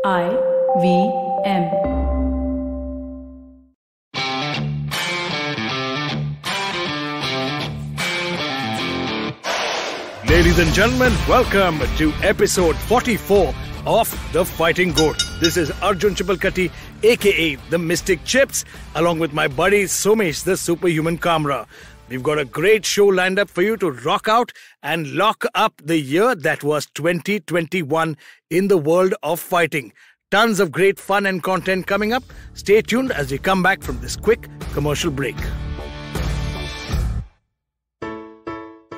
IVM. Ladies and gentlemen, welcome to episode 44 of The Fighting Goat. This is Arjun Chipalkatti, aka The Mystic Chips, along with my buddy Somesh, the Superhuman Kamra. We've got a great show lined up for you to rock out and lock up the year that was 2021 in the world of fighting. Tons of great fun and content coming up. Stay tuned as we come back from this quick commercial break.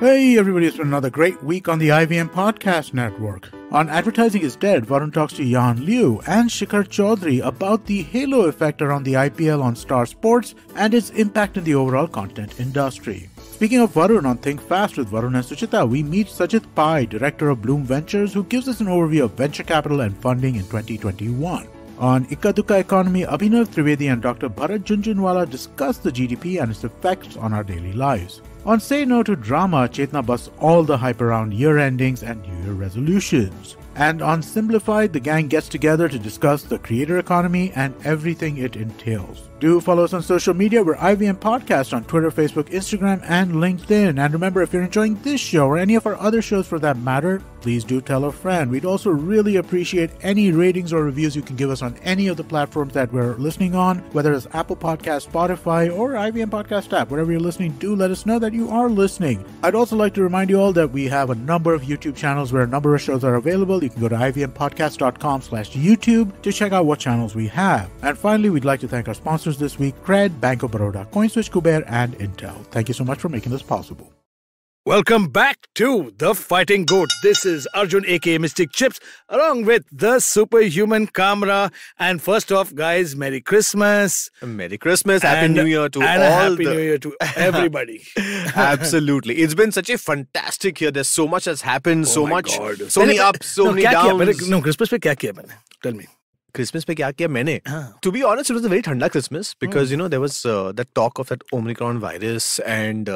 Hey everybody, it's been another great week on the IVM Podcast Network. On Advertising is Dead, Varun talks to Yan Liu and Shikhar Chaudhary about the halo effect around the IPL on Star Sports and its impact in the overall content industry. Speaking of Varun, on Think Fast with Varun and Suchita, we meet Sajid Pai, director of Bloom Ventures, who gives us an overview of venture capital and funding in 2021. On Ikka Dukka Economy, Abhinav Trivedi and Dr. Bharat Junjunwala discuss the GDP and its effects on our daily lives. On Say No to Drama, Chetna busts all the hype around year endings and New Year resolutions. And on Simplified, the gang gets together to discuss the creator economy and everything it entails. Do follow us on social media. We're IVM Podcast on Twitter, Facebook, Instagram, and LinkedIn. And remember, if you're enjoying this show or any of our other shows for that matter, please do tell a friend. We'd also really appreciate any ratings or reviews you can give us on any of the platforms that we're listening on, whether it's Apple Podcast, Spotify, or IVM Podcast app. Wherever you're listening, do let us know that you are listening. I'd also like to remind you all that we have a number of YouTube channels where a number of shows are available. You can go to ivmpodcast.com/YouTube to check out what channels we have. And finally, we'd like to thank our sponsors this week, Cred, Bank of Baroda, CoinSwitch, Kuber, and Intel. Thank you so much for making this possible. Welcome back to The Fighting Goat. This is Arjun, aka Mystic Chips, along with the Superhuman Kamra. And first off, guys, Merry Christmas. Merry Christmas, Happy New Year to and all. Happy New Year to everybody. Absolutely. It's been such a fantastic year. There's so much has happened, so many ups, so many क्या downs. किया? No, Christmas पे क्या किया मैंने? Tell me. Christmas पे क्या किया मैंने? To be honest, it was a very thanda Christmas because, there was that talk of that Omicron virus and,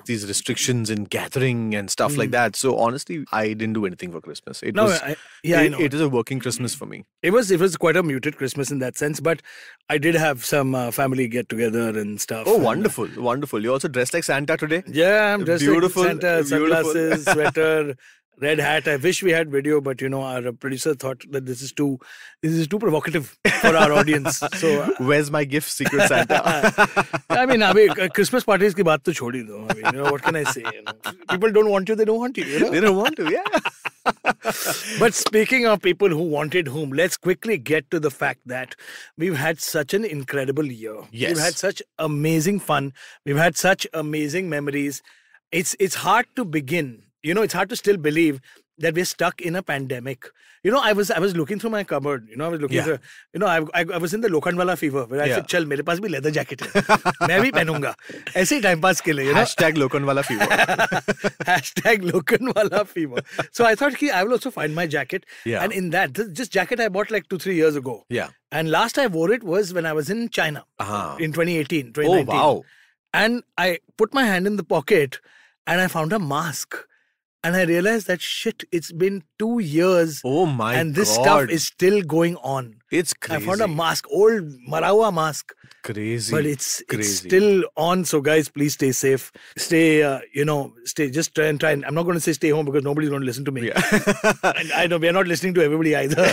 these restrictions in gathering and stuff like that. So honestly, I didn't do anything for Christmas. I know. It is a working Christmas for me. It was quite a muted Christmas in that sense, but I did have some family get together and stuff. Oh, wonderful, wonderful. You also dressed like Santa today? Yeah, I'm dressed Beautiful, like Santa, beautiful. sunglasses, sweater. Red hat. I wish we had video, but our producer thought that this is too provocative for our audience. So where's my gift, Secret Santa? I mean, Christmas parties ki baat to chhod hi do. I mean, what can I say? People don't want you, they don't want you. They don't want to, yeah. But speaking of people who wanted whom, let's quickly get to the fact that we've had such an incredible year. Yes. We've had such amazing fun. We've had such amazing memories. It's hard to begin. It's hard to still believe that we're stuck in a pandemic. I was looking through my cupboard. I was looking through. I was in the Lokhandwala fever where I said, "Chal, मेरे पास भी leather jacket है. मैं भी पहनूंगा." ऐसे ही time pass के लिए. Hashtag Lokhandwala fever. Hashtag Lokhandwala fever. So I thought I will also find my jacket. Yeah. And in that, this jacket I bought like 2-3 years ago. Yeah. And last I wore it was when I was in China in 2018, 2019. Oh wow. And I put my hand in the pocket and I found a mask. And I realized that it's been 2 years. Oh my God. And this stuff is still going on. It's crazy. I found a mask, old Marawa mask. Crazy. But it's still on. So guys, please stay safe. Stay, just try and. I'm not going to say stay home because nobody's going to listen to me. Yeah. And I know we are not listening to everybody either.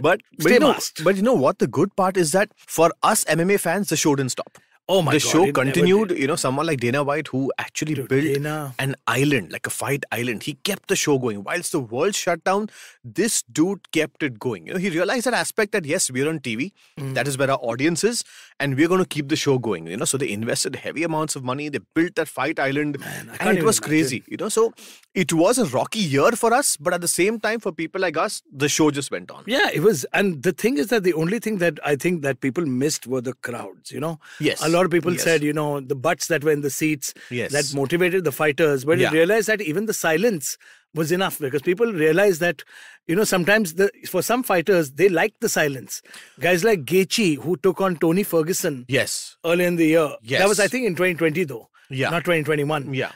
but stay masked. But you know what? The good part is that for us MMA fans, the show didn't stop. Oh my God. The show continued, someone like Dana White who actually built an island, like a fight island. He kept the show going. Whilst the world shut down, this dude kept it going. He realized that aspect that yes, we're on TV. That is where our audience is. And we're going to keep the show going. So they invested heavy amounts of money. They built that fight island. And it was crazy. So it was a rocky year for us. But at the same time, for people like us, the show just went on. Yeah, it was. And the thing is that the only thing that I think that people missed were the crowds, Yes. A lot of people said, the butts that were in the seats that motivated the fighters. But you realize that even the silence was enough because people realize that, sometimes for some fighters, they liked the silence. Guys like Gaethje, who took on Tony Ferguson early in the year. Yes. That was, I think, in 2020 though. Yeah. Not 2021. Yeah.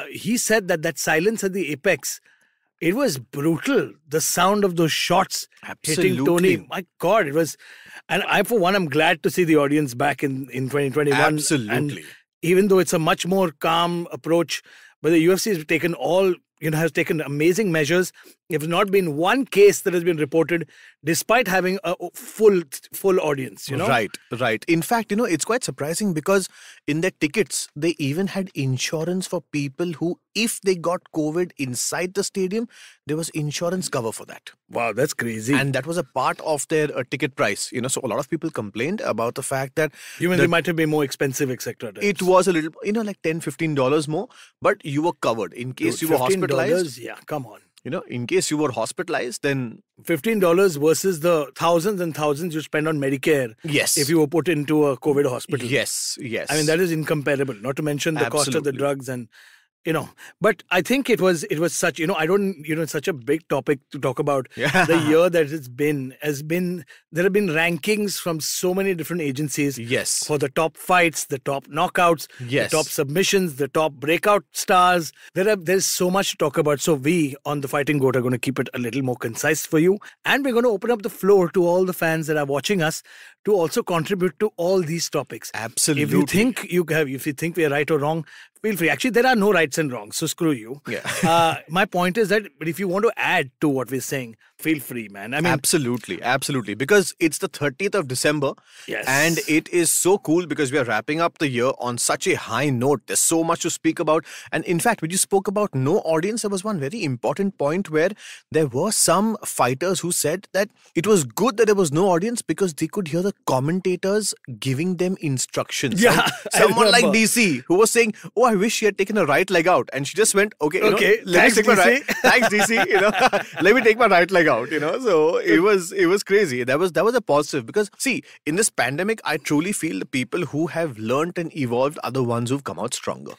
He said that silence at the apex, It was brutal. The sound of those shots hitting Tony. My God, it was. And I, for one, I'm glad to see the audience back in 2021. Absolutely. And even though it's a much more calm approach, but the UFC has taken has taken amazing measures. There's not been one case that has been reported, despite having a full audience. Right. In fact, it's quite surprising because in their tickets they even had insurance for people who, if they got COVID inside the stadium, there was insurance cover for that. Wow, that's crazy. And that was a part of their ticket price. So a lot of people complained about the fact that they might have been more expensive, etc. It was a little, like $10-15 more, but you were covered in case you were hospitalized. Yeah, come on. In case you were hospitalized, then $15 versus the thousands and thousands you spend on Medicare. Yes. If you were put into a COVID hospital. Yes. I mean, that is incomparable. Not to mention the cost of the drugs and, But I think it was such, I don't, such a big topic to talk about. Yeah. The year that there have been rankings from so many different agencies. Yes. For the top fights, the top knockouts, yes, the top submissions, the top breakout stars. There's so much to talk about. So we on The Fighting Goat are going to keep it a little more concise for you. And we're going to open up the floor to all the fans that are watching us to also contribute to all these topics. Absolutely. If you think we are right or wrong, feel free. Actually, there are no rights and wrongs, so screw you. Yeah. My point is that, but if you want to add to what we're saying, feel free, man. I mean, absolutely. Because it's the 30th of December. Yes. And it is so cool because we are wrapping up the year on such a high note. There's so much to speak about. And in fact, when you spoke about no audience, there was one very important point where there were some fighters who said that it was good that there was no audience because they could hear the commentators giving them instructions. Yeah. Someone like DC who was saying, oh, I wish she had taken a right leg out. And she just went, okay, let me take my right. Thanks, DC. Let me take my right leg out. So it was crazy. That was a positive because, see, in this pandemic, I truly feel the people who have learned and evolved are the ones who've come out stronger.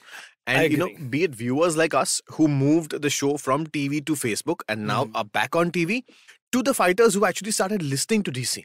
And, be it viewers like us who moved the show from TV to Facebook and now are back on TV, to the fighters who actually started listening to DC.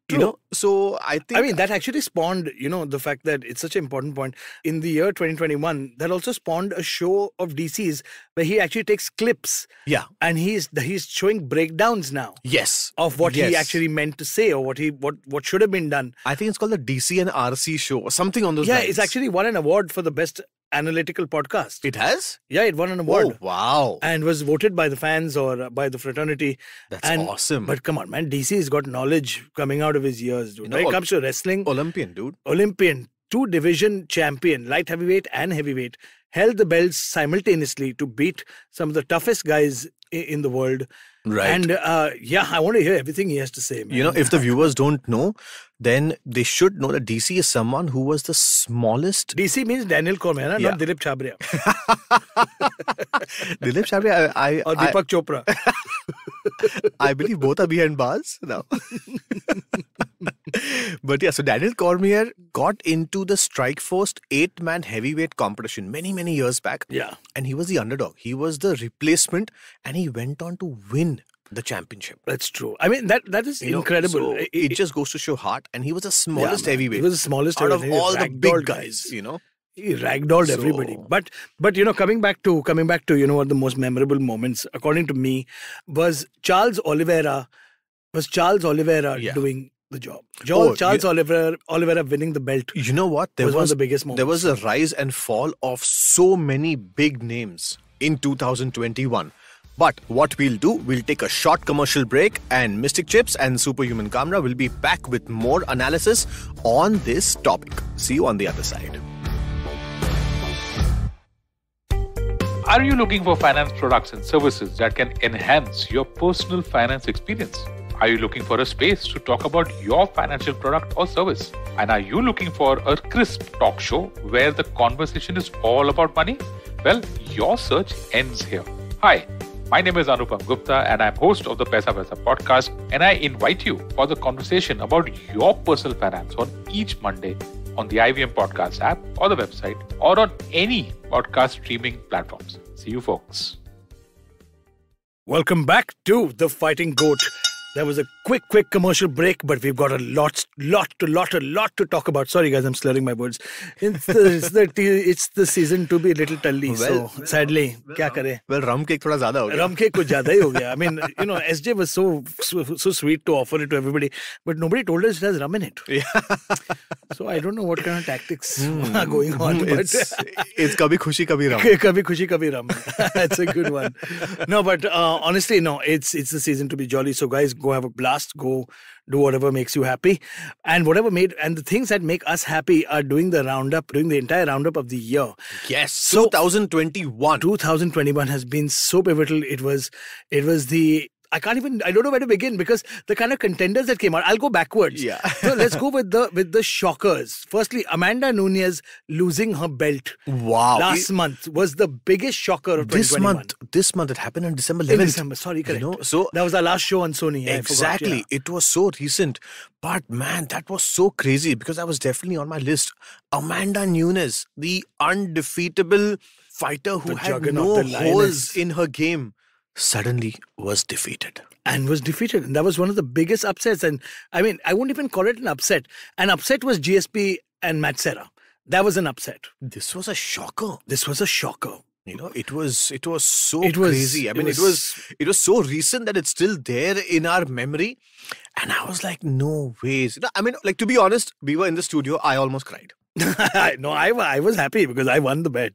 True. So I think... that actually spawned, the fact that it's such an important point. In the year 2021, that also spawned a show of DC's where he actually takes clips. Yeah. And he's showing breakdowns now. Yes. Of what he actually meant to say or what should have been done. I think it's called the DC and RC show or something on those lines. Yeah, it's actually won an award for the best analytical podcast. It has? Yeah, it won an award. Oh, wow. And was voted by the fans or by the fraternity. That's awesome. But come on, man. DC's got knowledge coming out of his years, dude. When it comes to wrestling. Olympian, dude. Olympian. 2-division champion, light heavyweight and heavyweight. Held the belts simultaneously to beat some of the toughest guys in the world. Right. And I want to hear everything he has to say, man. If the viewers don't know, then they should know that DC is someone who was the smallest. DC means Daniel Cormier, not Dilip Chhabria. Dilip Chhabria, or Deepak Chopra. I believe both are behind bars now. But yeah, so Daniel Cormier got into the Strikeforce 8-man heavyweight competition many, many years back. Yeah. And he was the underdog. He was the replacement and he went on to win the championship. That's true. I mean, that is incredible. So it just goes to show heart. And he was the smallest heavyweight. He was the smallest out of all the big guys, He ragdolled everybody. But coming back to what the most memorable moments, according to me, was Charles Oliveira doing the job. Charles Oliveira winning the belt. You know what? There was one of the biggest moments. There was a rise and fall of so many big names in 2021. But what we'll do, we'll take a short commercial break and Mystic Chips and Superhuman Kamra will be back with more analysis on this topic. See you on the other side. Are you looking for finance products and services that can enhance your personal finance experience? Are you looking for a space to talk about your financial product or service? And are you looking for a crisp talk show where the conversation is all about money? Well, your search ends here. Hi, my name is Anupam Gupta and I'm host of the Paisa Vaisa podcast, and I invite you for the conversation about your personal finance on each Monday on the IVM Podcast app or the website or on any podcast streaming platforms. See you folks. Welcome back to The Fighting Goat. There was a quick commercial break, but we've got a lot to talk about. Sorry, guys, I'm slurring my words. It's the season to be a little tully. So sadly, kya kare? Well, rum cake thoda zyada ho gaya. Rum cake kuch zyada hi ho gaya. I mean, SJ was so sweet to offer it to everybody, but nobody told us it has rum in it. Yeah. So I don't know what kind of tactics are going on. But it's kabhi khushi kabhi rum. Kabhi khushi kabhi rum. That's a good one. No, but honestly, no, it's the season to be jolly. So guys, go have a blast. Go do whatever makes you happy, and the things that make us happy are doing the entire roundup of the year. Yes, so 2021 has been so pivotal. It was I don't know where to begin because the kind of contenders that came out. I'll go backwards. Yeah. So let's go with the shockers. Firstly, Amanda Nunes losing her belt. Wow. Last month was the biggest shocker of 2021. This month it happened on December 11th. Sorry, correct. So that was our last show on Sony. Exactly. I forgot, It was so recent. But man, that was so crazy because that was definitely on my list. Amanda Nunes, the undefeatable fighter who had no holes in her game, suddenly was defeated. And that was one of the biggest upsets. And I mean, I won't even call it an upset. An upset was GSP and Matt Serra. That was an upset. This was a shocker. It was so crazy. I mean, it was so recent that it's still there in our memory. And I was like, no ways. I mean, like, to be honest, we were in the studio. I almost cried. No, I was happy because I won the bet.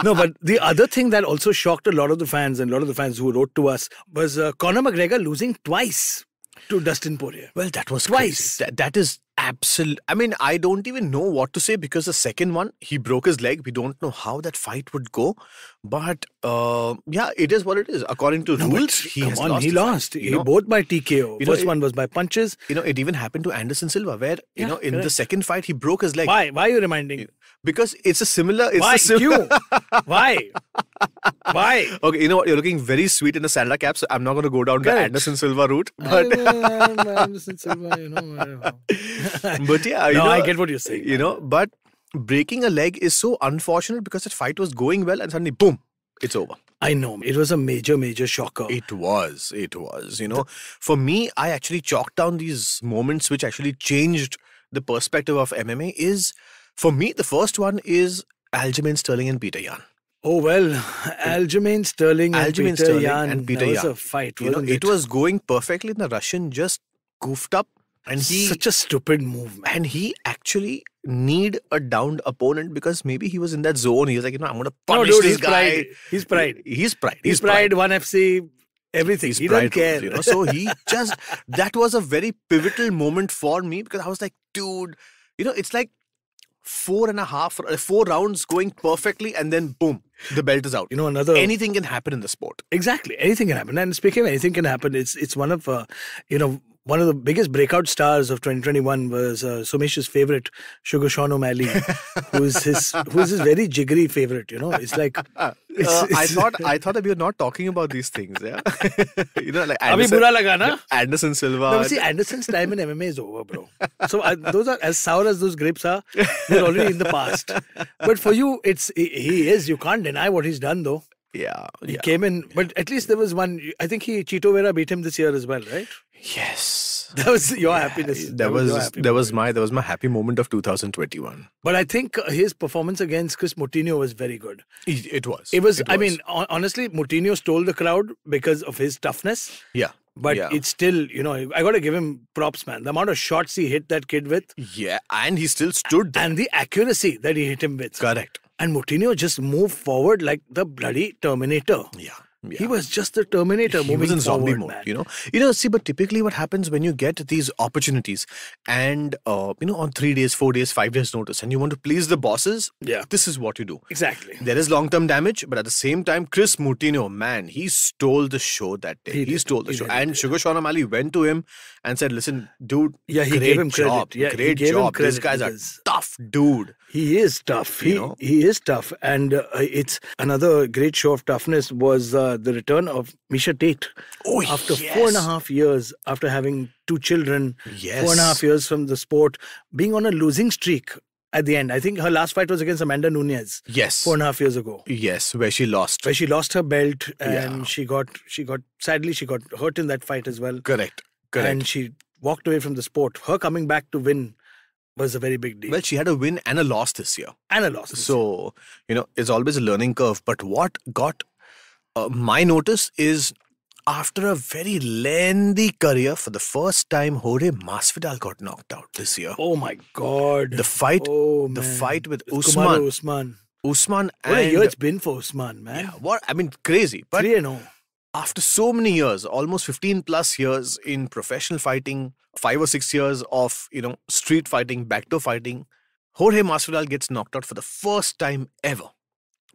No, but the other thing that also shocked a lot of the fans and a lot of the fans who wrote to us was Conor McGregor losing twice to Dustin Poirier. Well, that was twice. Crazy. That is absolute. I mean, I don't even know what to say because the second one, he broke his leg. We don't know how that fight would go. But yeah, it is what it is. According to rules, he lost. Both by TKO. First one was by punches. It even happened to Anderson Silva where, in the second fight, he broke his leg. Why? Why are you reminding? Because it's a similar... Why? Why? Okay, you know what? You're looking very sweet in the Sandler cap, so I'm not going to go down the Anderson Silva route. But Anderson Silva, But yeah, I get what you're saying. But breaking a leg is so unfortunate because that fight was going well and suddenly, boom, it's over. I know. It was a major shocker. It was. For me, I actually chalked down these moments which actually changed the perspective of MMA is, for me, the first one is Aljamain Sterling and Peter Yan. Oh, well, Aljamain Sterling and Peter Yan. That was a fight, wasn't it? It was going perfectly and the Russian just goofed up. And such a stupid move, man. And he actually need a downed opponent because maybe he was in that zone. He was like, I'm going to punish this guy. He's pride. He's pride. ONE FC, everything. He doesn't care. So he just, that was a very pivotal moment for me because I was like, dude, it's like 4 rounds going perfectly and then boom, the belt is out. Anything can happen in the sport. Exactly. Anything can happen. And speaking of anything can happen, it's one of, one of the biggest breakout stars of 2021 was Somesh's favorite, Sugar Sean O'Malley, who's his very jiggery favorite. It's like I thought that we were not talking about these things. Yeah, like Anderson Silva. No, see, Anderson's time in MMA is over, bro. So those are as sour as those grapes are. They're already in the past. But for you, he is. You can't deny what he's done, though. Yeah, he came in, but at least there was one. I think Chito Vera beat him this year as well, right? Yes, that was your happiness. That was my happy moment of 2021. But I think his performance against Chris Moutinho was very good. It was. I mean, honestly, Moutinho stole the crowd because of his toughness. Yeah. But it's still, I got to give him props, man. The amount of shots he hit that kid with. Yeah, and he still stood there. And the accuracy that he hit him with. Correct. And Moutinho just moved forward like the bloody Terminator. Yeah. He was just the Terminator moving was in zombie forward, mode, man. See, but typically what happens when you get these opportunities and, on 3 days, 4 days, 5 days notice and you want to please the bosses, this is what you do. Exactly. There is long-term damage, but at the same time, Chris Moutinho, man, he stole the show that day. He stole the show. And Sugar Sean O'Malley went to him and said, listen, dude, he gave him credit. Yeah, great job. This guy's a tough dude. He is tough. He is tough. And it's another great show of toughness was the return of Misha Tate. After 4.5 years, after having 2 children, 4.5 years from the sport, being on a losing streak. at the end. I think her last fight was against Amanda Nunes. Yes. 4.5 years ago. Yes, where she lost. Where she lost her belt and she got sadly she got hurt in that fight as well. Correct. And she walked away from the sport. Her coming back to win was a very big deal. Well, she had a win and a loss this year. So, it's always a learning curve. But what got my notice is after a very lengthy career, for the first time, Jorge Masvidal got knocked out this year. Oh my God. The fight with Usman. What a year it's been for Usman, man. Yeah, crazy. But 3-0. After so many years, almost 15 plus years in professional fighting, 5 or 6 years of, street fighting, backdoor fighting, Jorge Masvidal gets knocked out for the first time ever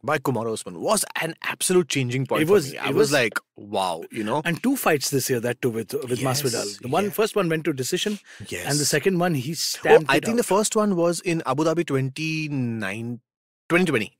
by Kamaru Usman. Was an absolute changing point for me. I was like, wow, And 2 fights this year, that too, with Masvidal. The first one went to decision. Yes. And the second one, he stamped I think the first one was in Abu Dhabi 2020.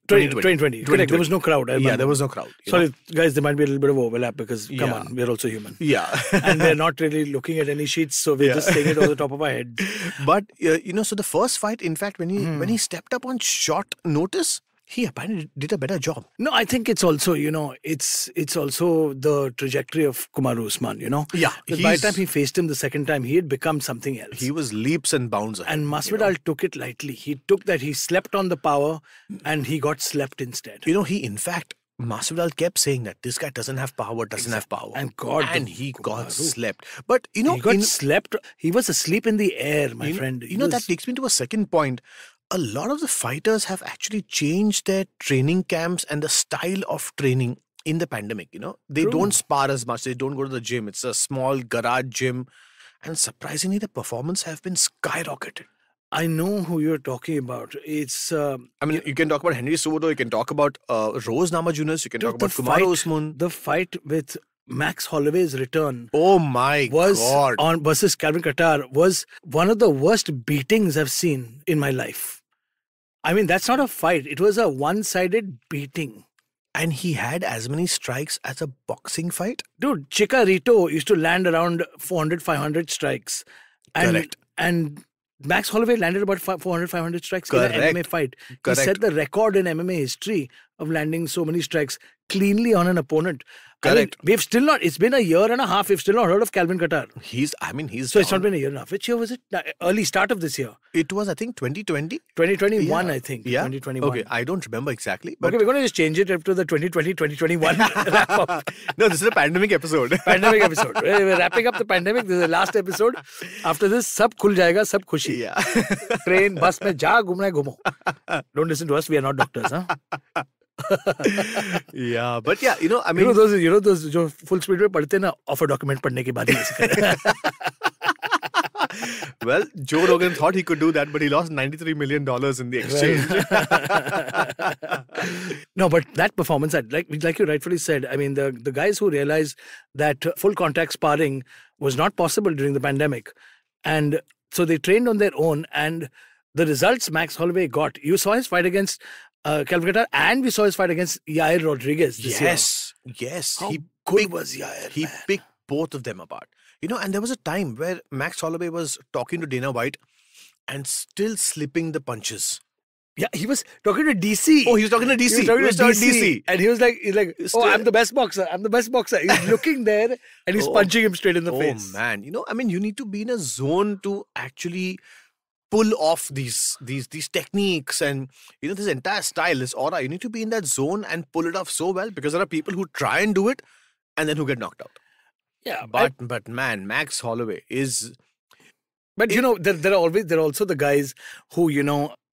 Correct. There was no crowd. Yeah, there was no crowd. Sorry, guys, there might be a little bit of overlap because, come on, we're also human. Yeah. And we're not really looking at any sheets, so we're just saying it on the top of our head. But, so the first fight, in fact, when he stepped up on short notice, he apparently did a better job. No, I think it's also, it's also the trajectory of Kamaru Usman, Yeah. Because by the time he faced him the second time, he had become something else. He was leaps and bounds ahead. And Masvidal took it lightly. He took that, he slept on the power and he got slept instead. Masvidal kept saying that this guy doesn't have power, have power. And he got slept. But, he got slept. He was asleep in the air, my friend. That takes me to a second point. A lot of the fighters have actually changed their training camps and the style of training in the pandemic. They don't spar as much. They don't go to the gym. It's a small garage gym. And surprisingly, the performance have been skyrocketed. I know who you're talking about. It's... you can talk about Henry Cejudo. You can talk about Rose Namajunas. You can talk about Kamaru Usman. The fight with Max Holloway's return. Oh my God. Versus Calvin Kattar was one of the worst beatings I've seen in my life. That's not a fight. It was a one-sided beating. And he had as many strikes as a boxing fight? Dude, Chicharito used to land around 400, 500 strikes. Correct. And Max Holloway landed about 400, 500 strikes Correct. in an MMA fight. Correct. He set the record in MMA history of landing so many strikes cleanly on an opponent. Correct. We've still not, it's been a year and a half, we've still not heard of Calvin Kattar. So it's not been a year and a half. Which year was it? Early start of this year. It was, I think, 2020? 2021, yeah. I think. Yeah. 2021. Okay, I don't remember exactly. But okay, we're going to just change it up to the 2020-2021 wrap up. No, this is a pandemic episode. Pandemic episode. We're wrapping up the pandemic. This is the last episode. After this, sab khul jayega, sab khushi. Yeah. Train, bus mein ja, ghumna hai, ghumo. Don't listen to us. We are not doctors, huh? Yeah, but yeah, those जो full speed में पढ़ते ना offer document पढ़ने के बाद ही ऐसे करें. Well, Joe Rogan thought he could do that, but he lost $93 million in the exchange. No, but that performance, like you rightfully said, the guys who realized that full contact sparring was not possible during the pandemic, and so they trained on their own, and the results Max Holloway got. You saw his fight against Calvin Kattar, and we saw his fight against Yair Rodriguez this year. Yes. How good was Yair, He picked both of them apart. And there was a time where Max Holloway was talking to Dana White and still slipping the punches. Yeah, he was talking to DC. Oh, he was talking to DC. He was talking to DC. And he was like, I'm the best boxer. He's looking there and he's punching him straight in the face. Oh, man. You need to be in a zone to actually pull off these techniques and this entire style, this aura. You need to be in that zone and pull it off so well, because there are people who try and do it and then who get knocked out. Yeah, but man, Max Holloway is. But there are also the guys who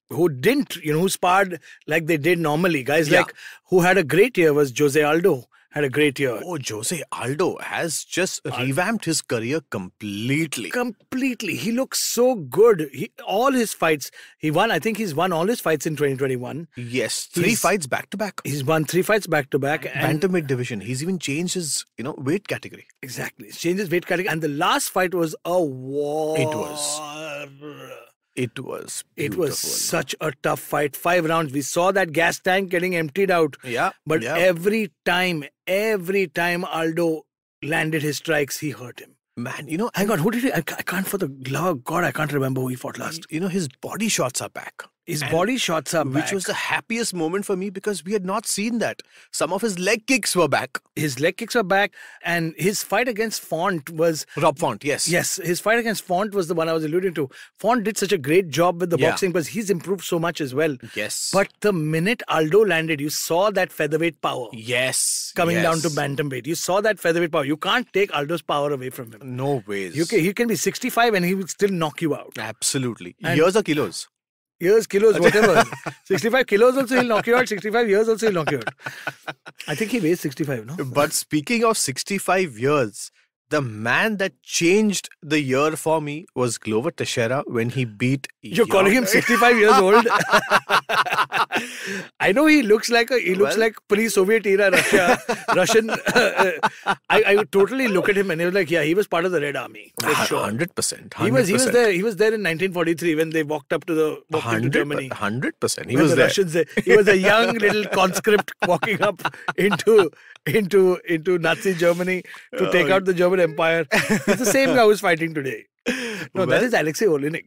who didn't who sparred like they did normally. Guys like who had a great year was Jose Aldo. Had a great year. Oh, Jose Aldo has just revamped his career completely. Completely. He looks so good. All his fights, he won. I think he's won all his fights in 2021. Yes. 3 fights back to back. He's won 3 fights back to back. Bantamweight division. He's even changed his, weight category. Exactly. He's changed his weight category. And the last fight was a war. It was beautiful. It was such a tough fight. 5 rounds. We saw that gas tank getting emptied out. Yeah. But every time Aldo landed his strikes, he hurt him. Man, hang on. Who did he? I can't, for the love of God, I can't remember who he fought last. His body shots are back. His body shots are back. Which was the happiest moment for me because we had not seen that. Some of his leg kicks were back. His leg kicks were back, and his fight against Font was... Rob Font, yes. Yes, his fight against Font was the one I was alluding to. Font did such a great job with the boxing because he's improved so much as well. Yes. But the minute Aldo landed, you saw that featherweight power. Yes. Coming down to bantamweight. You saw that featherweight power. You can't take Aldo's power away from him. No ways. He can be 65 and he will still knock you out. Absolutely. Years or kilos? Years, kilos, whatever. 65 kilos also he'll knock you out. 65 years also he'll knock you out. I think he weighs 65, no? But speaking of 65 years, the man that changed the year for me was Glover Teixeira when he beat... You're calling him 65 years old? I know he looks like pre-Soviet era Russian. I would totally look at him and he was like, yeah, he was part of the Red Army. For sure. 100%. He was there. He was there in 1943 when they walked into Germany. 100%. He when was the there. Russians, he was a young little conscript walking up into Nazi Germany to take out the German Empire. It's the same guy who's fighting today. No, that is Alexei Olenek.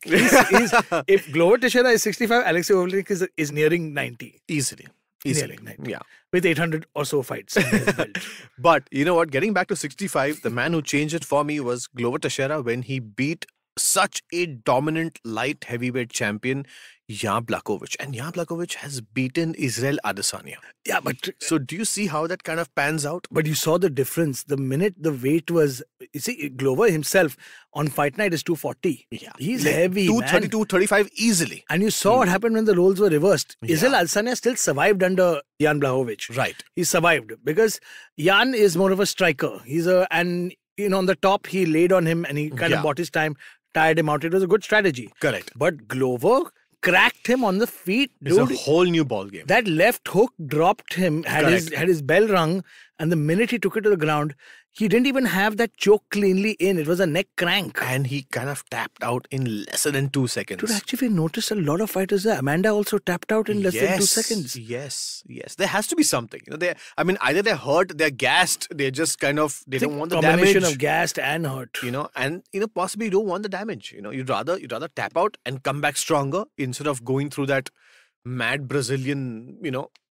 If Glover Teixeira is 65, Alexei Olenek is nearing 90. Easily. Nearing 90. Yeah. With 800 or so fights in his belt. But you know what? Getting back to 65, the man who changed it for me was Glover Teixeira when he beat such a dominant light heavyweight champion, Jan Blachowicz. And Jan Blachowicz has beaten Israel Adesanya. Yeah, but... So do you see how that kind of pans out? But you saw the difference. The minute the weight was... You see, Glover himself on fight night is 240. Yeah. He's heavy, 230, 235 easily. And you saw what happened when the roles were reversed. Israel Adesanya still survived under Jan Blachowicz. Right. He survived because Jan is more of a striker. On the top, he laid on him and he kind of bought his time, tired him out. It was a good strategy. Correct. But Glover cracked him on the feet, dude. It's a whole new ball game. That left hook dropped him, had his bell rung, and the minute he took it to the ground, he didn't even have that choke cleanly in. It was a neck crank. And he kind of tapped out in less than 2 seconds. Dude, actually, we noticed a lot of fighters there. Amanda also tapped out in less than 2 seconds. Yes. There has to be something. Either they're hurt, they're gassed, they just kind of, they don't want the damage. Combination of gassed and hurt. And possibly you don't want the damage. You'd rather tap out and come back stronger instead of going through that mad Brazilian,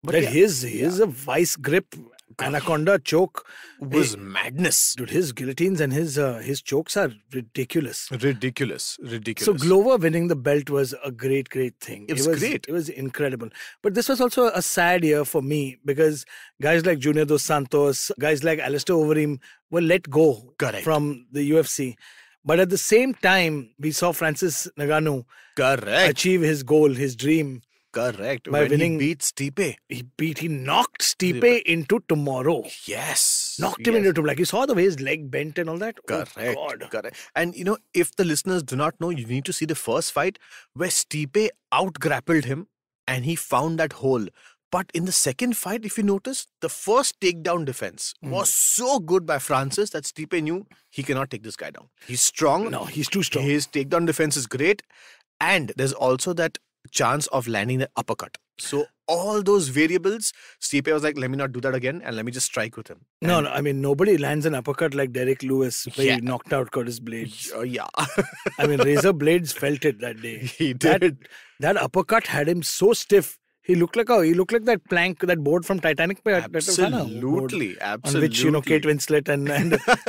But his a vice grip, anaconda choke was madness. Dude, his guillotines and his chokes are ridiculous. Ridiculous. So Glover winning the belt was a great thing. It was great. It was incredible. But this was also a sad year for me because guys like Junior Dos Santos, guys like Alistair Overeem were let go from the UFC. But at the same time, we saw Francis Ngannou achieve his goal, his dream. Correct. By winning, he beat Stipe. He knocked Stipe into tomorrow. Yes. Knocked him into tomorrow. Like you saw the way his leg bent and all that. Correct. Oh, God. Correct. And if the listeners do not know, you need to see the first fight where Stipe out-grappled him and he found that hole. But in the second fight, if you notice, the first takedown defense was so good by Francis that Stipe knew he cannot take this guy down. He's strong. No, he's too strong. His takedown defense is great. And there's also that chance of landing the uppercut. So all those variables, Stipe was like, let me not do that again and let me just strike with him. No, I mean, nobody lands an uppercut like Derek Lewis where he knocked out Curtis Blades. I mean, Razor Blades felt it that day. He did. That uppercut had him so stiff. He looked like that plank, that board from Titanic. Absolutely. On which, Kate Winslet and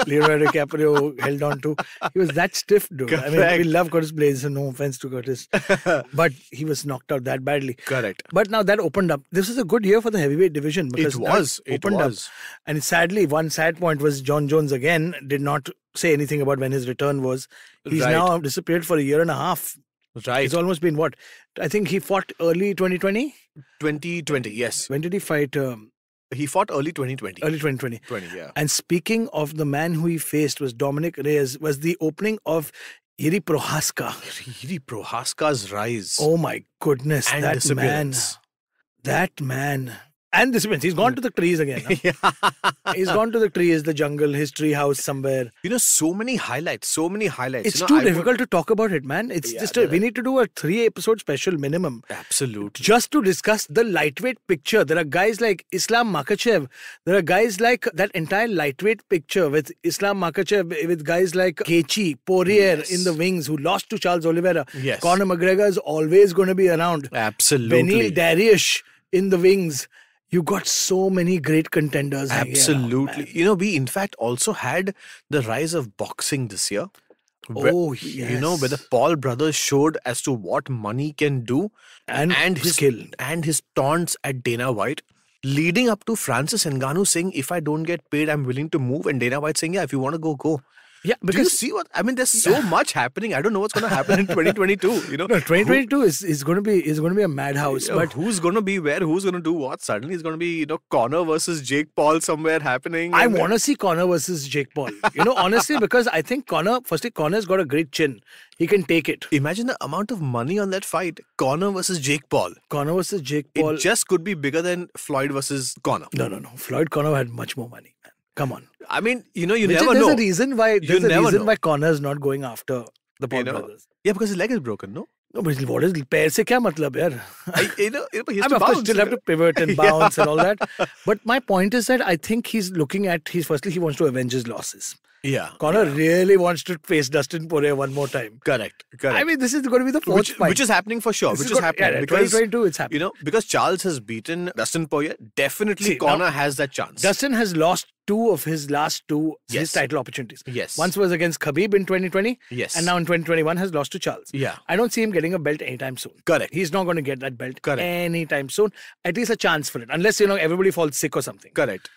Leonardo DiCaprio held on to. He was that stiff, dude. Correct. I mean, we love Curtis Blades, so no offense to Curtis. But he was knocked out that badly. Correct. But now that opened up. This was a good year for the heavyweight division. Because it was. And sadly, one sad point was John Jones again did not say anything about when his return was. He's now disappeared for a year and a half. Right. It's almost been what? I think he fought early 2020? 2020, yes. When did he fight? He fought early 2020. Early 2020. 20, yeah. And speaking of the man who he faced was Dominic Reyes, was the opening of Jiri Prochazka. Jiri Prochazka's rise. Oh my goodness, and that man. And this means he's gone to the trees again. Huh? He's gone to the trees, the jungle, his tree house somewhere. So many highlights. It's too difficult to talk about it, man. It's we need to do a 3-episode special minimum. Absolutely. Just to discuss the lightweight picture. There are guys like Islam Makhachev. There are guys like that entire lightweight picture with Islam Makhachev, with guys like Gaethje, Poirier in the wings who lost to Charles Oliveira. Yes. Conor McGregor is always going to be around. Absolutely. Beneil Dariush in the wings. You got so many great contenders. Absolutely. Here, we in fact also had the rise of boxing this year. Oh, yes. Where the Paul brothers showed as to what money can do and his skill and his taunts at Dana White, leading up to Francis Ngannou saying, if I don't get paid, I'm willing to move. And Dana White saying, yeah, if you want to go, go. Yeah, because do you see what I mean? There's so much happening. I don't know what's going to happen in 2022. No, 2022 is going to be a madhouse. But who's going to be where? Who's going to do what? Suddenly, it's going to be Conor versus Jake Paul somewhere happening. I want to see Conor versus Jake Paul. Honestly, because I think Conor's got a great chin. He can take it. Imagine the amount of money on that fight. Conor versus Jake Paul. Conor versus Jake Paul. It just could be bigger than Floyd versus Conor. No. Floyd Conor had much more money. Come on. I mean, you never know. There's a reason why Conor's not going after the Paul brothers. Yeah, because his leg is broken, no? No, but what is pair se kya matlab, yaar? Of course, still have to pivot and bounce and all that. But my point is that I think he's looking at, firstly, he wants to avenge his losses. Yeah. Conor really wants to face Dustin Poirier one more time. Correct. I mean, this is going to be the fourth fight. Which is happening for sure. Because 2022, it's happening. Because Charles has beaten Dustin Poirier, definitely Conor has that chance. Dustin has lost 2 of his last 2 his title opportunities. Yes. Once was against Khabib in 2020. Yes. And now in 2021 has lost to Charles. Yeah. I don't see him getting a belt anytime soon. Correct. He's not going to get that belt anytime soon. At least a chance for it. Unless, everybody falls sick or something. Correct.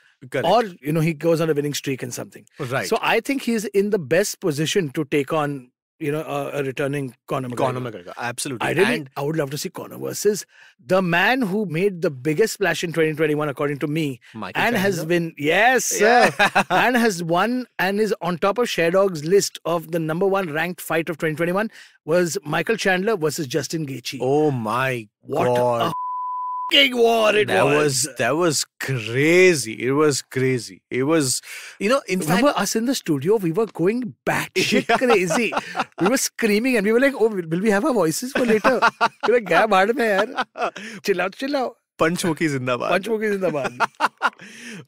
Or, he goes on a winning streak and something. Right. So I think he's in the best position to take on, a returning Conor McGregor. Conor McGregor, absolutely. I would love to see Conor versus the man who made the biggest splash in 2021, according to me. Michael and Chandler. Has been, yes, sir. And has won and is on top of Sherdog's list of the number 1 ranked fight of 2021 was Michael Chandler versus Justin Gaethje. Oh my God. A war that was crazy. It was crazy. It was, remember us in the studio, we were going batshit crazy. We were screaming and we were like, oh, will we have our voices for later? We were like, gaya baad mein yaar. Chill out. Panchmukhi Zindabad.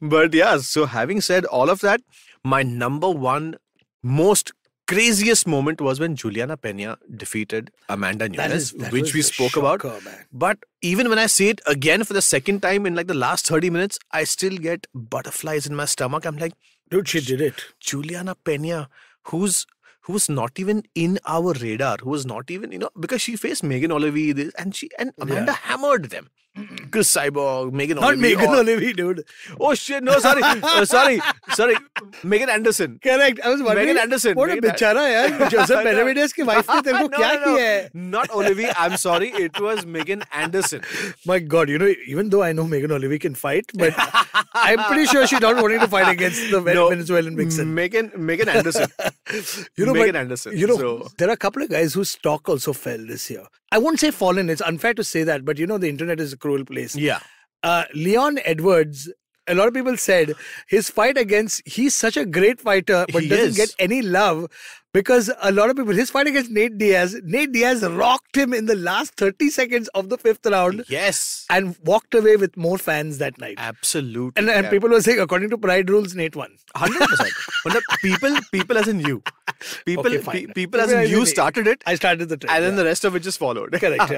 But yeah, so having said all of that, my number 1 most craziest moment was when Juliana Pena defeated Amanda Nunes, which we spoke about. Man. But even when I say it again for the second time in like the last 30 minutes, I still get butterflies in my stomach. I'm like, dude, she did it. Juliana Pena, who's not even in our radar, who was not even, because she faced Megan Olivier and Amanda hammered them. Chris Cyborg, Megan Olivier. Not Megan Olivier, dude. Oh shit, no, sorry. Megan Anderson. Correct. I was wondering. Megan Anderson. What a bichara, yaar. Joseph Benavides ki wife ne tere ko kya kiya hai? Not Olivier, I'm sorry. It was Megan Anderson. My God, even though I know Megan Olivier can fight, but I'm pretty sure she's not wanting to fight against the Venezuelan vixen. Megan Anderson. Megan Anderson. There are a couple of guys whose stock also fell this year. I won't say fallen. It's unfair to say that, but the internet is a cruel place. Yeah. Leon Edwards, a lot of people said his fight he's such a great fighter, but doesn't get any love because a lot of people, his fight against Nate Diaz rocked him in the last 30 seconds of the 5th round. Yes. And walked away with more fans that night. Absolutely. And people were saying, according to Pride rules, Nate won. 100%. People as in you. People as in you started it. I started the trend. And then the rest of it just followed. Correct.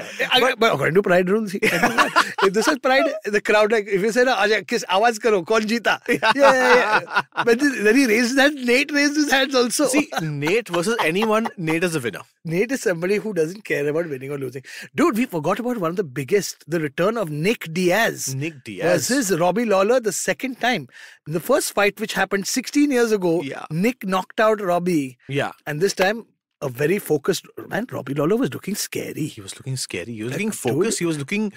But according to Pride rules, if this is Pride, the crowd, if you say, kiss, awaz karo, kaun jeeta? Yeah. But then he raised that, Nate raised his hands also. See, Nate versus anyone, Nate is a winner. Nate is somebody who doesn't care about winning or losing. Dude, we forgot about one of the biggest, the return of Nick Diaz. Versus Robbie Lawler the second time. In the first fight, which happened 16 years ago, Nick knocked out Robbie. Yeah. And this time, a very focused man. Robbie Lawler was looking scary. He was looking scary. He was looking focused. He was looking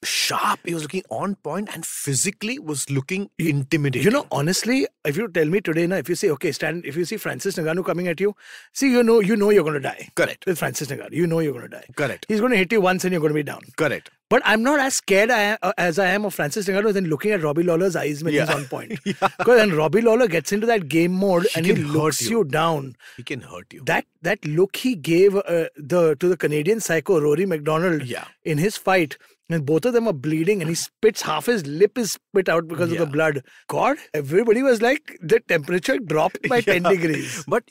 sharp. He was looking on point and physically was looking intimidating. Honestly, if you tell me today, if you say, okay, if you see Francis Ngannou coming at you, see, you know you're going to die. Correct. With Francis Ngannou, you know you're going to die. Correct. He's going to hit you once and you're going to be down. Correct. But I'm not as scared as I am of Francis Ngannou than looking at Robbie Lawler's eyes when he's on point. Because when Robbie Lawler gets into that game mode and he looks you down, he can hurt you. That look he gave to the Canadian psycho Rory McDonald in his fight, and both of them are bleeding, and he spits, half his lip is spit out because of the blood. God, everybody was like, the temperature dropped by 10 degrees. But,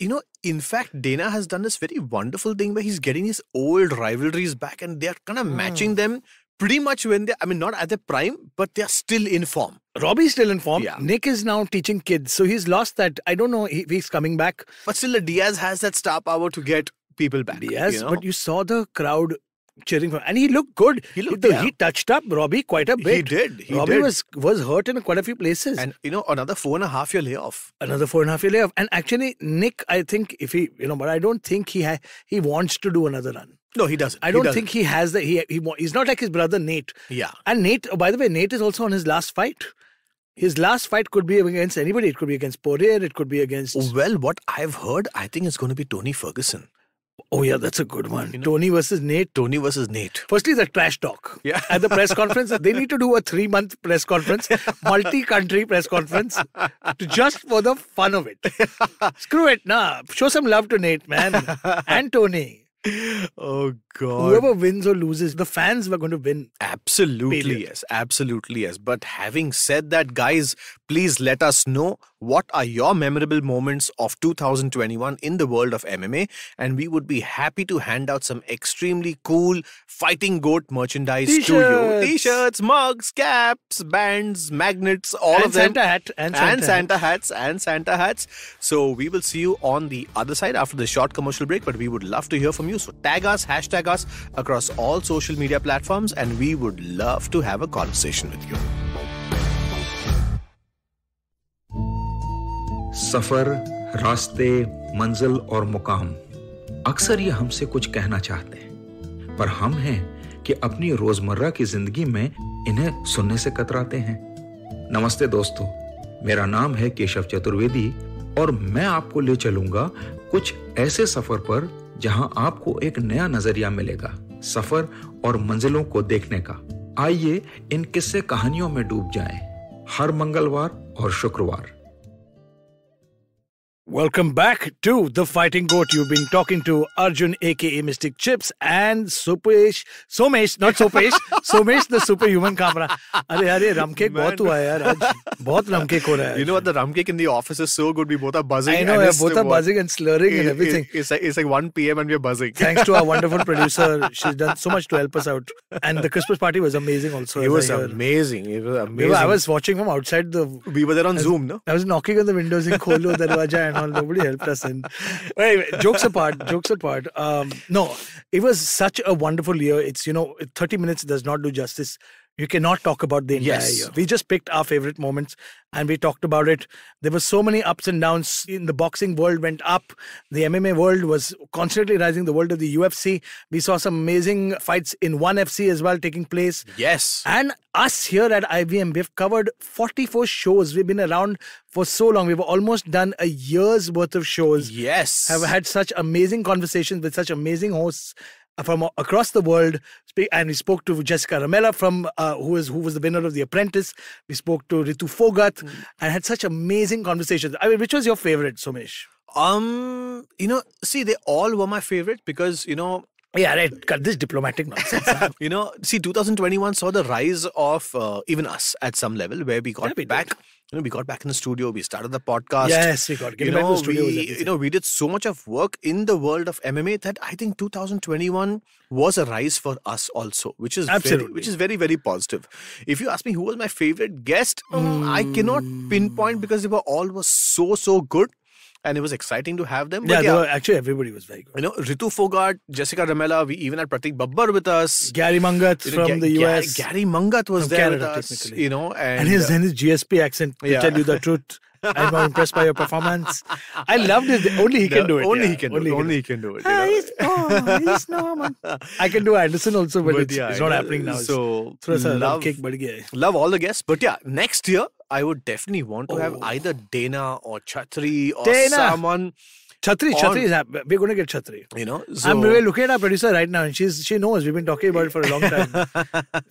in fact, Dana has done this very wonderful thing where he's getting his old rivalries back, and they're kind of matching them pretty much when not at their prime, but they're still in form. Robbie's still in form. Yeah. Nick is now teaching kids, so he's lost that. I don't know if he's coming back. But still, Diaz has that star power to get people back. Diaz, but you saw the crowd cheering for him, and he looked good. He touched up Robbie quite a bit. He did. Robbie was hurt in quite a few places. And, another 4.5 year layoff. Another 4.5 year layoff. And actually, Nick, I think if he, but I don't think he wants to do another run. No, he doesn't. I don't think he has he's not like his brother Nate. Yeah. And Nate, by the way, Nate is also on his last fight. His last fight could be against anybody. It could be against Poirier. It could be against... Well, what I've heard, I think it's going to be Tony Ferguson. Oh, yeah, that's a good one. Tony versus Nate. Tony versus Nate. Firstly, the trash talk. Yeah. At the press conference, they need to do a 3-month press conference, multi-country press conference, just for the fun of it. Screw it, show some love to Nate, man. And Tony. Oh, God. Whoever wins or loses, the fans were going to win. Absolutely, yes. Absolutely, yes. But having said that, guys, please let us know what are your memorable moments of 2021 in the world of MMA. And we would be happy to hand out some extremely cool Fighting Goat merchandise to you. T-shirts, mugs, caps, bands, magnets, all of them. Santa hats. So we will see you on the other side after the short commercial break. But we would love to hear from you. So tag us, hashtag us across all social media platforms, and we would love to have a conversation with you. सफर, रास्ते, मंजिल और मुकाम अक्सर ये हमसे कुछ कहना चाहते हैं, पर हम हैं कि अपनी रोजमर्रा की जिंदगी में इन्हें सुनने से कतराते हैं। नमस्ते दोस्तों, मेरा नाम है केशव चतुर्वेदी और मैं आपको ले चलूंगा कुछ ऐसे सफर पर जहां आपको एक नया नजरिया मिलेगा सफर और मंजिलों को देखने का। आइए इन किस्से कहानियों में डूब जाएं, हर मंगलवार और शुक्रवार। Welcome back to The Fighting Goat. You've been talking to Arjun, aka Mystic Chips, and Somesh, Somesh the superhuman camera. अरे rum cake बहुत हुआ है यार आज, बहुत rum cake हो रहा है। You know what, the rum cake in the office is so good. We both are buzzing. I know, both are buzzing and slurring and everything. It's like 1 p.m. and we're buzzing. Thanks to our wonderful producer. She's done so much to help us out. And the Christmas party was amazing also. It was amazing. I was watching from outside We were there on Zoom, no? I was knocking on the windows in Kholo Darwaja and all. Nobody helped us in. Anyway, jokes apart. No, it was such a wonderful year. It's, 30 minutes does not do justice. You cannot talk about the entire year. We just picked our favorite moments and we talked about it. There were so many ups and downs. In the boxing world went up. The MMA world was constantly rising. The world of the UFC. We saw some amazing fights in ONE FC as well taking place. Yes. And us here at IVM, we've covered 44 shows. We've been around for so long. We've almost done a year's worth of shows. Yes. Have had such amazing conversations with such amazing hosts from across the world, and we spoke to Jessica Ramella from who was the winner of The Apprentice. We spoke to Ritu Phogat and had such amazing conversations. I mean, which was your favorite, Somesh? See, they all were my favorite because, Yeah, right. Cut this diplomatic nonsense. 2021 saw the rise of even us at some level where we got back. We got back in the studio. We started the podcast. Yes, we got getting back in the studio. We did so much of work in the world of MMA that I think 2021 was a rise for us also, which is very, very positive. If you ask me who was my favorite guest, I cannot pinpoint because they were all so good. And it was exciting to have them. But actually everybody was very good. Ritu Phogat, Jessica Ramella, we even had Pratik Babbar with us. Gary Mangat from the US. Gary Mangat was there Canada, with us. And his GSP accent, to tell you the truth. I'm not impressed by your performance. I loved it. Only he can do it. Only he can do it. He's normal. I can do Anderson also, but it's not happening now. So, love all the guests. But yeah, next year, I would definitely want to have either Dana or Chatri or someone Chatri is happy. We're going to get Chatri. You know, I'm really looking at our producer right now, and she knows we've been talking about it for a long time.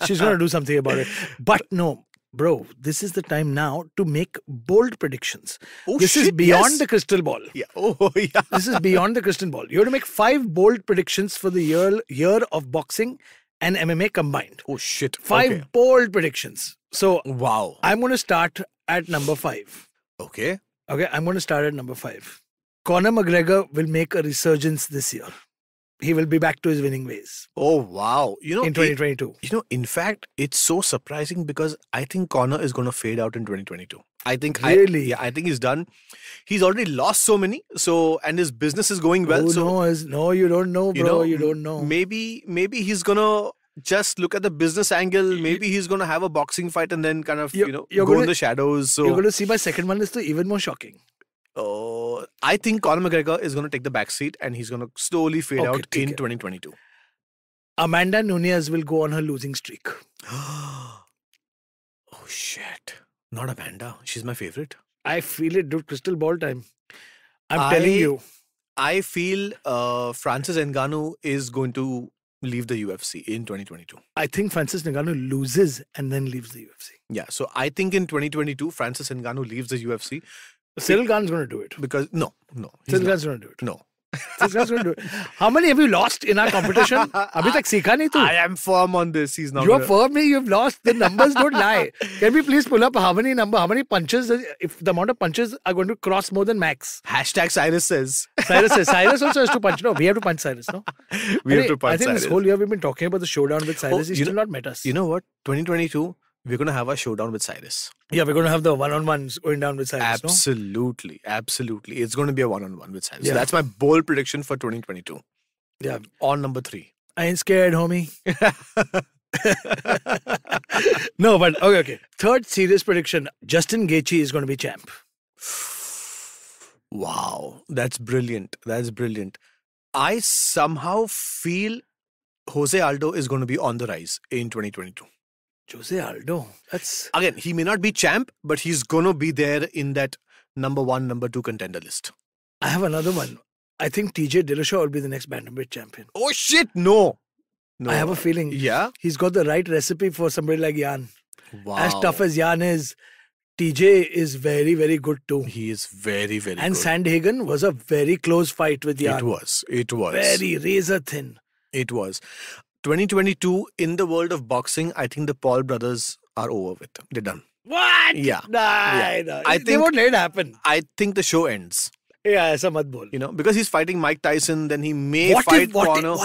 She's going to do something about it. But no, bro, this is the time now to make bold predictions. This is beyond the crystal ball. Yeah. Oh, yeah. This is beyond the crystal ball. You have to make 5 bold predictions for the year of boxing and MMA combined. Oh, shit. 5 bold predictions. So, wow. I'm going to start at number 5. Okay. Okay, I'm going to start at number 5. Conor McGregor will make a resurgence this year. He will be back to his winning ways. Oh, wow. You know, in 2022. In fact, it's so surprising because I think Conor is going to fade out in 2022. I think really? I think he's done. He's already lost so many. And his business is going well. No, you don't know, bro. You don't know. Maybe he's going to just look at the business angle. Maybe he's going to have a boxing fight and then kind of, go in the shadows. So you're going to see my second one is even more shocking. Oh, I think Conor McGregor is going to take the back seat and he's going to slowly fade out in 2022. Amanda Nunes will go on her losing streak. Oh, shit. Not Amanda. She's my favorite. I feel it, dude. Crystal ball time. I'm telling you. I feel Francis Ngannou is going to leave the UFC in 2022. I think Francis Ngannou loses and then leaves the UFC. Yeah, so I think in 2022, Francis Ngannou leaves the UFC. Cyril Gane's going to do it. Because, no. Cyril Gane's going to do it. No. Cyril Gane's going to do it. How many have you lost in our competition? Abhi tak seekha nahi tu? I am firm on this. He's not. You are firm, you've lost. The numbers don't lie. Can we please pull up how many punches, if the amount of punches are going to cross more than max? #Cyrus says. Cyrus also has to punch. No, we have to punch Cyrus, no? We have to punch Cyrus. I think this whole year we've been talking about the showdown with Cyrus. He's still not met us. You know what? 2022, we're going to have a showdown with Cyrus. Yeah, we're going to have the one-on-ones going down with Cyrus, Absolutely. It's going to be a one-on-one with Cyrus. Yeah. So that's my bold prediction for 2022. Yeah. On number 3. I ain't scared, homie. No, but okay. Third serious prediction. Justin Gaethje is going to be champ. Wow. That's brilliant. I somehow feel Jose Aldo is going to be on the rise in 2022. Jose Aldo. Again, he may not be champ, but he's going to be there in that number 1, number 2 contender list. I have another one. I think TJ Dillashaw will be the next bantamweight champion. Oh shit, no. I have a feeling. Yeah? He's got the right recipe for somebody like Jan. Wow. As tough as Jan is, TJ is very, very good too. He is very, very and good. And Sandhagen was a very close fight with Jan. It was. Very razor thin. It was. 2022, in the world of boxing, I think the Paul brothers are over with. They're done. What? Yeah. No. They won't let it happen. I think the show ends. Yeah, aisa mat bol. Because he's fighting Mike Tyson, then he may fight Conor.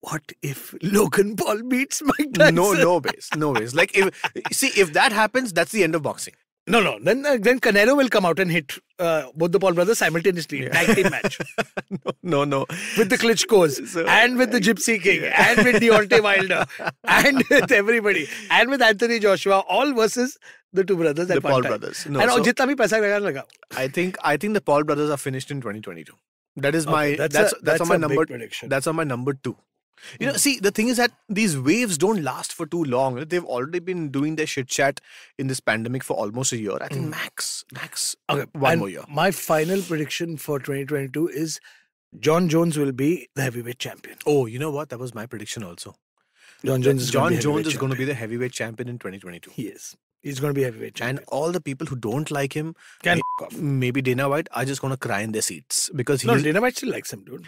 What if Logan Paul beats Mike Tyson? No ways. Like, if that happens, that's the end of boxing. No. Then Canelo will come out and hit both the Paul brothers simultaneously. Tag team match. No. With the Klitschko's and with the Gypsy King and with Deontay Wilder and with everybody and with Anthony Joshua, all versus the 2 brothers. The Paul brothers. No, and jitna bhi paisa laga. I think the Paul brothers are finished in 2022. That is my that's on my number prediction. That's on my number 2. See, the thing is that these waves don't last for too long. They've already been doing their shit chat in this pandemic for almost a year. I think max one more year. My final prediction for 2022 is John Jones will be the heavyweight champion. Oh, you know what? That was my prediction also. John Jones is going to be the heavyweight champion in 2022. He is. He's going to be a heavyweight champion. And all the people who don't like him, off. Maybe Dana White, are just going to cry in their seats. Because Dana White still likes him, dude.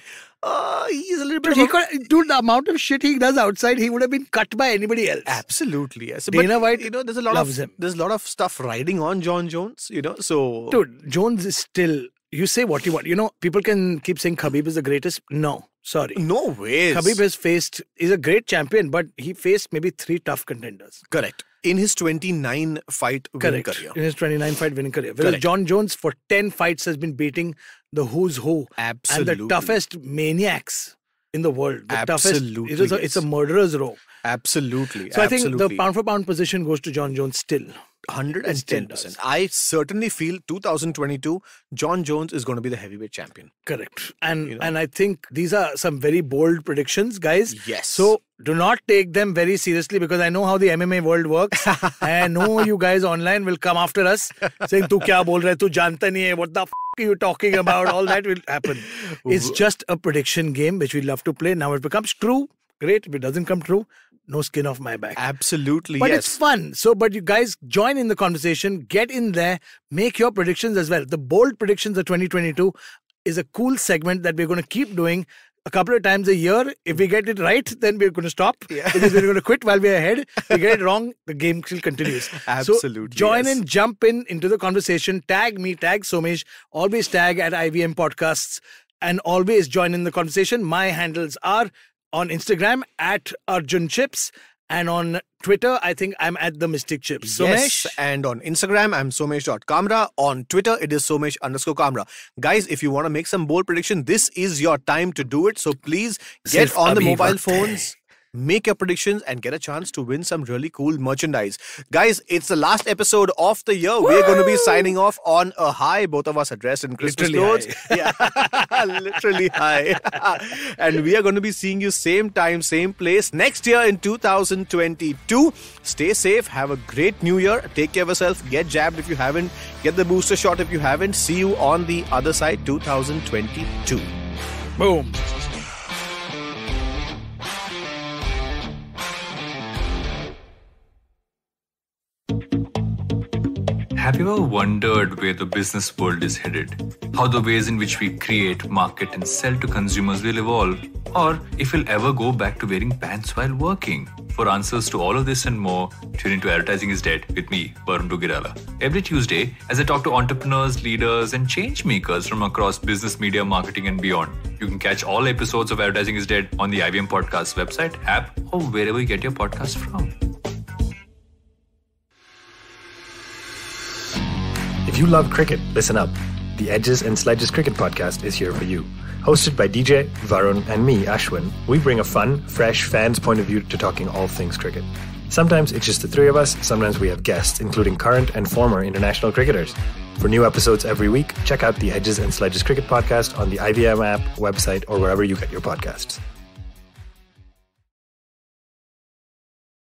He's a little bit... Dude, the amount of shit he does outside, he would have been cut by anybody else. Absolutely, yes. Dana White there's a lot loves him. There's a lot of stuff riding on John Jones, so... Dude, Jones is still... You say what you want. People can keep saying Khabib is the greatest. No, sorry. No ways. Khabib has faced... He's a great champion, but he faced maybe 3 tough contenders. Correct. In his 29 fight winning career. In his 29 fight winning career. Whereas John Jones for 10 fights has been beating the who's who. Absolutely. And the toughest maniacs in the world. The Absolutely. Toughest. It's a murderer's row. Absolutely. So I think the pound for pound position goes to John Jones still. 110%. I certainly feel 2022, John Jones is going to be the heavyweight champion. Correct. And I think these are some very bold predictions, guys. Yes. So do not take them very seriously, because I know how the MMA world works. I know you guys online will come after us saying, "Tu kya bol raha hai? Tu janta nahi hai. What the f*** are you talking about?" All that will happen. It's just a prediction game which we love to play. Now it becomes true. Great. If it doesn't come true, no skin off my back. Absolutely, but yes. It's fun. So, but you guys join in the conversation, get in there, make your predictions as well. The bold predictions of 2022 is a cool segment that we're going to keep doing a couple of times a year. If we get it right, then we're going to stop. Because we're going to quit while we're ahead. If we get it wrong, the game still continues. Absolutely. So join in, jump into the conversation. Tag me, tag Somesh. Always tag at IVM Podcasts. And always join in the conversation. My handles are on Instagram at Arjun Chips, and on Twitter, I think I'm at the Mystic Chips. Yes, Somesh? And on Instagram, I'm Somesh.Kamra. On Twitter, it is Somesh_Kamra. Guys, if you want to make some bold prediction, this is your time to do it. So please get on the mobile phones, make your predictions, and get a chance to win some really cool merchandise. Guys, it's the last episode of the year. We're going to be signing off on a high. Both of us are dressed in Christmas clothes. Yeah, literally high. And we are going to be seeing you same time, same place next year in 2022. Stay safe. Have a great new year. Take care of yourself. Get jabbed if you haven't. Get the booster shot if you haven't. See you on the other side, 2022. Boom. Have you ever wondered where the business world is headed? How the ways in which we create, market and sell to consumers will evolve? Or if we'll ever go back to wearing pants while working? For answers to all of this and more, tune into Advertising is Dead with me, Varun Duggirala. Every Tuesday, as I talk to entrepreneurs, leaders and change makers from across business, media, marketing and beyond. You can catch all episodes of Advertising is Dead on the IVM Podcast website, app or wherever you get your podcast from. If you love cricket, listen up. The Edges and Sledges Cricket Podcast is here for you. Hosted by DJ, Varun, and me, Ashwin, we bring a fun, fresh fan's point of view to talking all things cricket. Sometimes it's just the three of us, sometimes we have guests, including current and former international cricketers. For new episodes every week, check out the Edges and Sledges Cricket Podcast on the IVM app, website, or wherever you get your podcasts.